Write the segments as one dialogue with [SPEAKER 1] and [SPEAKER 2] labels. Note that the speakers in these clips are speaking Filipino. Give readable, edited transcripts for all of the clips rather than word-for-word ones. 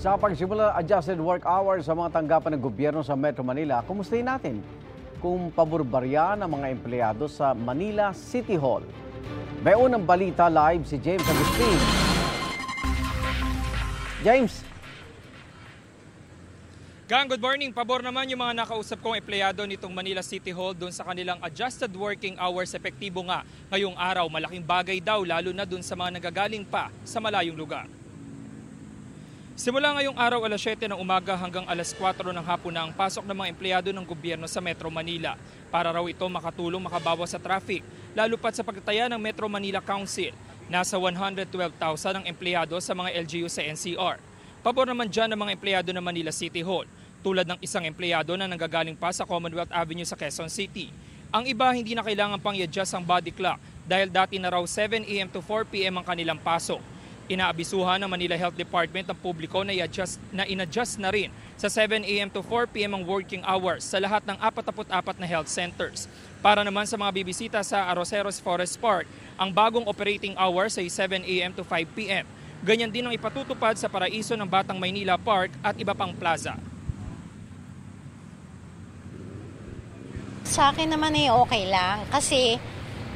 [SPEAKER 1] Sa pagsimula adjusted work hours sa mga tanggapan ng gobyerno sa Metro Manila, kumustahin natin kung pabor ba riyan ang mga empleyado sa Manila City Hall. May unang balita live si James Agustin. James.
[SPEAKER 2] Gang, good morning. Pabor naman yung mga nakausap kong empleyado nitong Manila City Hall doon sa kanilang adjusted working hours. Epektibo nga ngayong araw. Malaking bagay daw lalo na doon sa mga nagagaling pa sa malayong lugar. Simula ngayong araw alas 7 ng umaga hanggang alas 4 ng hapon na ang pasok ng mga empleyado ng gobyerno sa Metro Manila. Para raw ito makatulong makabawas sa traffic, lalo pat sa pagtaya ng Metro Manila Council. Nasa 112,000 ang empleyado sa mga LGU sa NCR. Pabor naman dyan ng mga empleyado ng Manila City Hall, tulad ng isang empleyado na nanggagaling pa sa Commonwealth Avenue sa Quezon City. Ang iba hindi na kailangan pang i-adjust ang body clock dahil dati na raw 7 a.m. to 4 p.m. ang kanilang pasok. Inaabisuhan ng Manila Health Department ng publiko na in-adjust na rin sa 7 a.m. to 4 p.m. ang working hours sa lahat ng 44 na health centers. Para naman sa mga bibisita sa Arroceros Forest Park, ang bagong operating hours ay 7 a.m. to 5 p.m. Ganyan din ang ipatutupad sa Paraiso ng Batang Maynila Park at iba pang plaza.
[SPEAKER 3] Sa akin naman ay okay lang kasi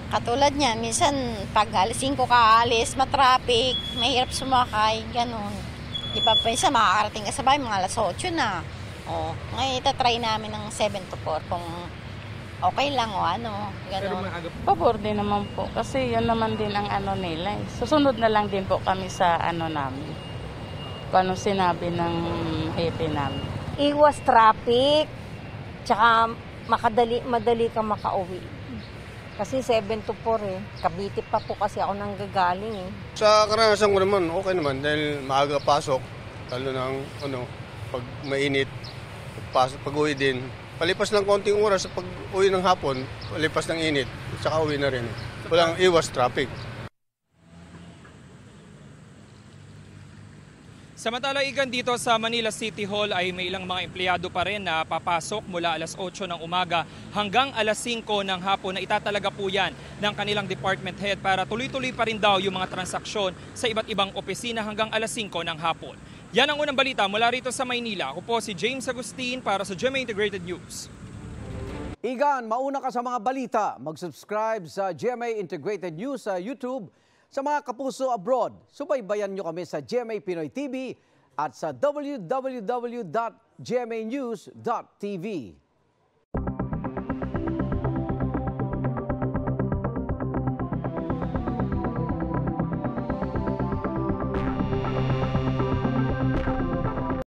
[SPEAKER 3] katulad niyan, minsan pag alas 5 ka alis, matraffic, mahirap sumakay, ganun. Di ba, minsan makakarating ka sa bahay, mga alas 8 na. O, ngayon itatry namin ng 7 to 4 kung okay lang o ano, ganun.
[SPEAKER 4] Pabor din naman po kasi yun naman din ang ano nila. Susunod na lang din po kami sa ano namin. Kung ano sinabi ng hepe namin.
[SPEAKER 5] Iwas traffic, tsaka madali kang makauwi. Kasi 7 to 4 eh. Cavite pa po kasi ako nanggagaling eh.
[SPEAKER 6] Sa karanasan ko naman, okay naman dahil maaga pasok, lalo ng pag mainit, pag-uwi din. Palipas ng konting oras sa pag-uwi ng hapon, palipas ng init, saka uwi na rin. Walang iwas traffic.
[SPEAKER 2] Samantala, Igan, dito sa Manila City Hall ay may ilang mga empleyado pa rin na papasok mula alas 8 ng umaga hanggang alas 5 ng hapon na itatalaga po yan ng kanilang department head para tuloy-tuloy pa rin daw yung mga transaksyon sa iba't ibang opisina hanggang alas 5 ng hapon. Yan ang unang balita mula rito sa Maynila. Ako po si James Agustin para sa GMA Integrated News.
[SPEAKER 1] Igan, mauna ka sa mga balita. Mag-subscribe sa GMA Integrated News sa YouTube. Sa mga kapuso abroad, subaybayan nyo kami sa GMA Pinoy TV at sa www.gmanews.tv.